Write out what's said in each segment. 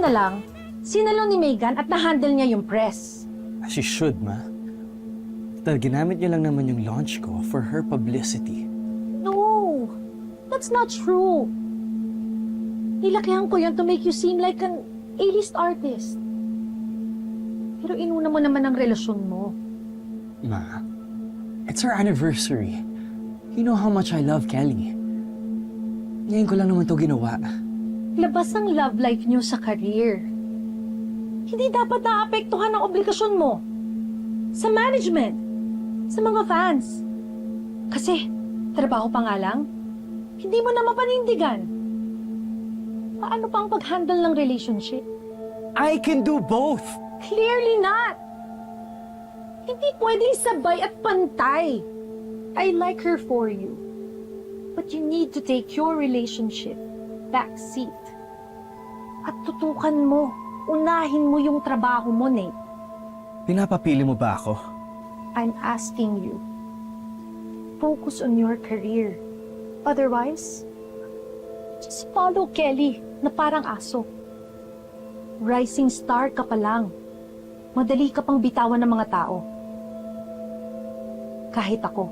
na lang, sinalo ni Megan at na-handle niya yung press. She should, ma. Dahil ginamit niya lang naman yung launch ko for her publicity. No, that's not true. Nilakihan ko yun to make you seem like an A-list artist. Pero inuna mo naman ang relasyon mo. Ma, it's our anniversary. You know how much I love Kelly. Ngayon ko lang naman to ginawa. Labas ang love life niyo sa career. Hindi dapat naapektuhan ang obligasyon mo sa management, sa mga fans. Kasi, trabaho pa nga lang, hindi mo na mapanindigan. Paano pa ang pag-handle ng relationship? I can do both! Clearly not! Hindi pwedeng sabay at pantay. I like her for you. But you need to take your relationship backseat. At tutukan mo, unahin mo yung trabaho mo, Nate. Pinapapili mo ba ako? I'm asking you, focus on your career. Otherwise, just follow Kelly na parang aso. Rising star ka pa lang. Madali ka pang bitawan ng mga tao. Kahit ako.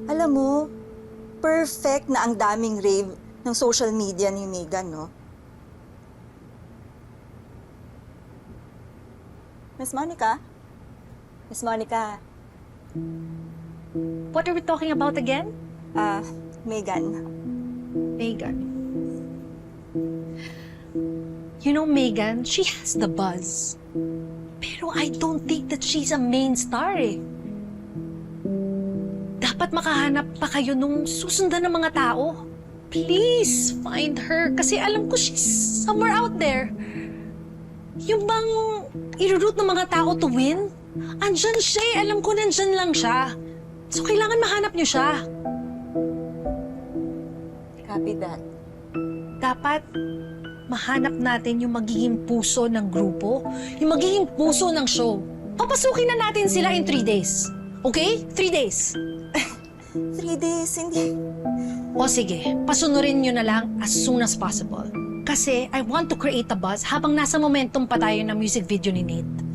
Alam mo, perfect na ang daming rave ng social media ni Megan, no? Miss Monica? Miss Monica? What are we talking about again? Megan. Megan. You know, Megan, she has the buzz. Pero I don't think that she's a main star eh. Dapat makahanap pa kayo nung susundan ng mga tao. Please, find her. Kasi alam ko she's somewhere out there. Yung bang i-root ng mga tao to win? Andyan siya eh. Alam ko nandyan lang siya. So, kailangan mahanap niyo siya. Copy that. Dapat mahanap natin yung magiging puso ng grupo, yung magiging puso ng show. Papasukin na natin sila in 3 days. Okay? 3 days. 3 days, hindi. O sige, pasunurin nyo na lang as soon as possible. Kasi I want to create a buzz habang nasa momentum pa tayo ng music video ni Nate.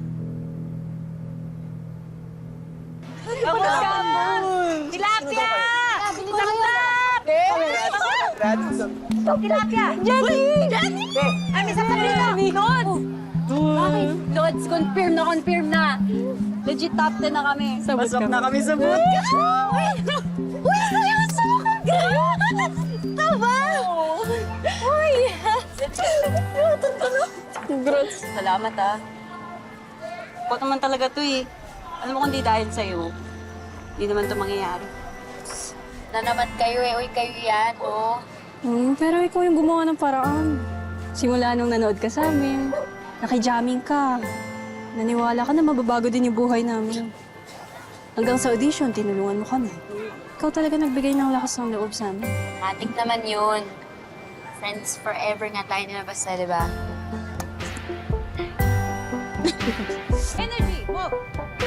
Tilapia! Tilapia! Jenny! Jenny! Ay, may sasabihin na! Lods! Bakit? Lods, confirm na. Legit top 10 na kami. Pasok na kami sa bootcamp! Uy, seryoso! Tama! Uy! Congrats. Salamat, Ako naman talaga to eh. Alam mo kung di dahil sa'yo, hindi naman to mangyayari. Na naman kayo eh. Uy, kayo yan, oh. Pero ikaw yung gumawa ng paraan. Simula nung nanood ka sa amin, nakijamming ka. Naniwala ka na mababago din yung buhay namin. Hanggang sa audition, tinulungan mo kami. Ikaw talaga nagbigay ng lakas ng loob sa amin. Matik naman yun. Friends forever nga tayo nila basta, di ba? Energy, move.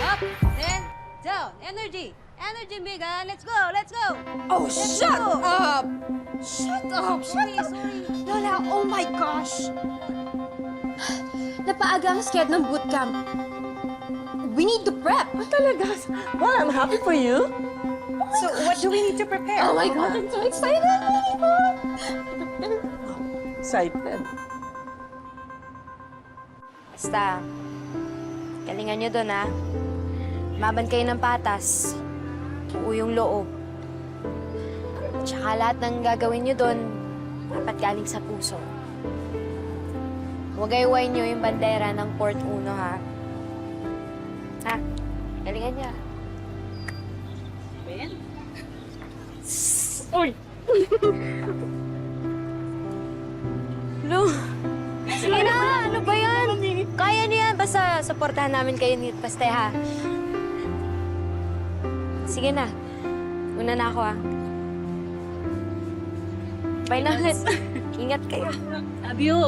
Up, then down. Energy. Energy, Megan. Let's go, let's go. Oh, shut up! Shut up! Sorry, sorry. Lola, oh my gosh! Napaaga ang schedule ng bootcamp. We need to prep. Talaga? Well, I'm happy for you. So, what do we need to prepare? Oh my God, I'm so excited! Excited. Basta, galingan nyo doon, ha? Maban kayo ng patas. Buo yung loob. Tsaka lahat ng gagawin nyo doon, dapat galing sa puso. Huwag gayawain nyo yung bandera ng Port Uno, ha? Ha? Galingan niya. Ben? Uy! Lu! Sige na! Ano ba yan? Kaya niyo yan. Basta supportahan namin kayo ni Paste, ha? Sige na. Una na ako, ha? Bye na ulit. Ingat kayo. Love you!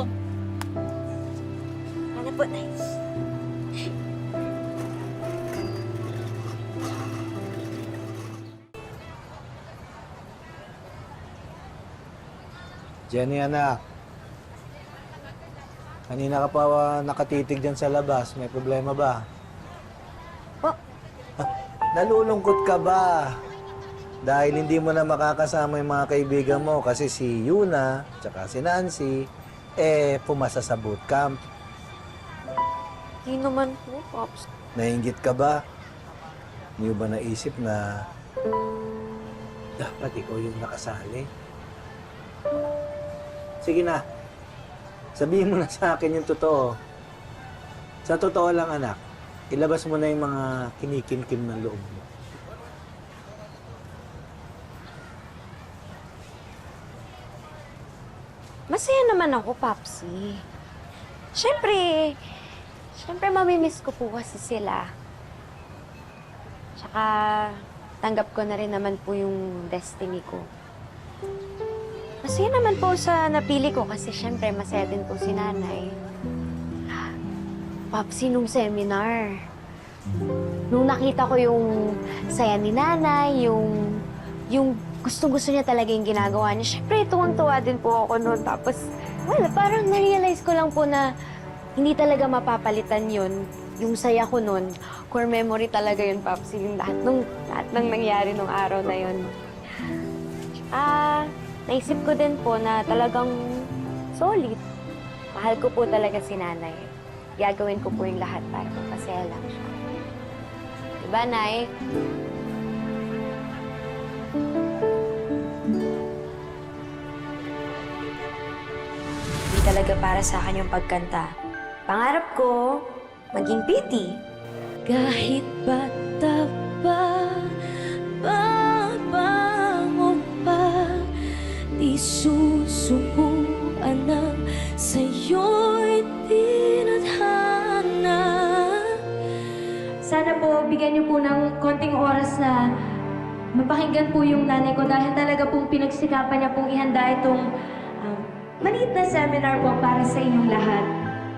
Ano po, nice. Jenny, anak. Kanina ka pa nakatitig dyan sa labas. May problema ba? Po. Nalulungkot ka ba? Dahil hindi mo na makakasama yung mga kaibigan mo kasi si Yuna, tsaka si Nancy, pumasa sa bootcamp. Hindi naman po, Pops. Nainggit ka ba? Hindi mo ba naisip na dapat ikaw yung nakasali? Sige na. Sabihin mo na sa akin yung totoo. Sa totoo lang, anak. Ilabas mo na yung mga kinikimkim ng loob mo. Masaya naman ako, Popsi. Siyempre, mamimiss ko po kasi sila. Tsaka, tanggap ko na rin naman po yung destiny ko. Masaya naman po sa napili ko kasi siyempre masaya din po si nanay. Popsi, nung seminar, nung nakita ko yung saya ni nanay, yung gustong-gusto niya talaga yung ginagawa niya. Siyempre, tuwang-tuwa din po ako noon. Tapos, wala, parang na-realize ko lang po na hindi talaga mapapalitan yun. Yung saya ko noon, core memory talaga yun, Popsi. Yung lahat ng nangyari nung araw na yun. Naisip ko din po na talagang solid. Mahal ko po talaga si nanay. Gagawin ko po yung lahat para magpasaya lang siya. Diba, Nay? Hindi talaga para sa akin yung pagkanta. Pangarap ko, maging PT. Kahit bata pa, babangon pa, di susubuan ng sa'yo'y tinadhana. Sana po, bigyan niyo po ng konting oras na mapakinggan po yung nanay ko dahil talaga pong pinagsikapan niya pong ihanda itong maliit na seminar po para sa inyong lahat.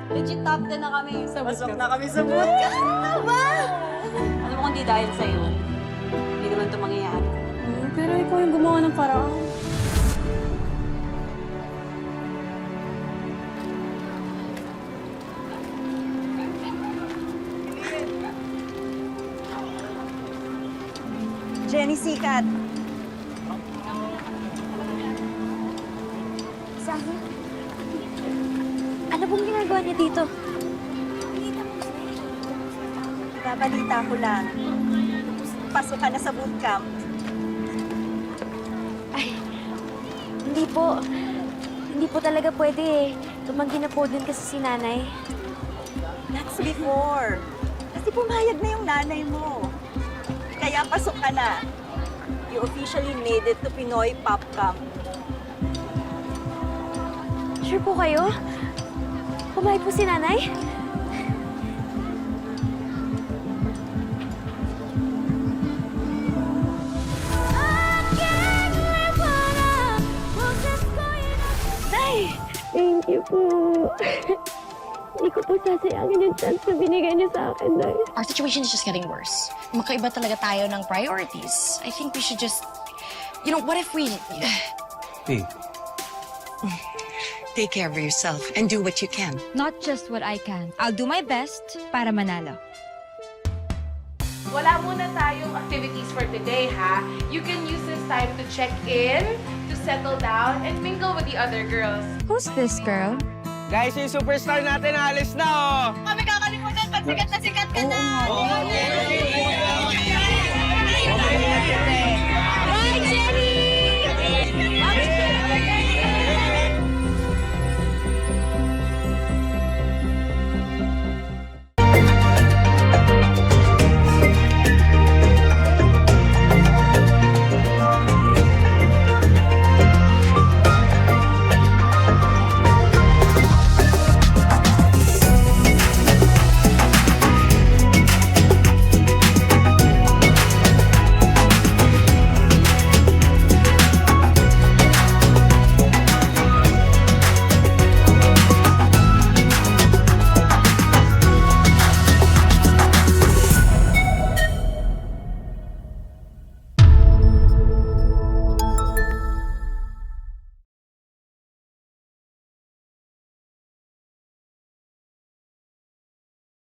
Legit top 10 na kami. Pasok na kami sa bootcamp. Alam mo kung di dahil sa'yo, hindi naman ito mangyayari. Pero ikaw yung gumawa ng paraan. Jenny Sikat. Sabi, ano pong ginagawa niya dito? Babalita ko lang. Pasok ka na sa bootcamp. Ay, hindi po. Hindi po talaga pwede eh. Tumanggi na po din kasi si nanay. That's before. Kasi pumayag na yung nanay mo. Kaya pasok ka na. You officially made it to Pinoy Pop Camp. Sure po kayo? Pumayag po si nanay? Nay! Thank you po. Hindi ko po sasayangin yung chance na binigay niyo sa akin, Nay. Our situation is just getting worse. Magkaiba talaga tayo ng priorities. I think we should just... You know, what if we... Hey, Take care of yourself and do what you can. Not just what I can. I'll do my best para manalo. Wala muna tayong activities for today, ha? You can use this time to check in, to settle down, and mingle with the other girls. Who's this girl? guys, yung superstar natin alis na, oh! Kami kakalimutan, pag sikat na sikat ka na! Okay.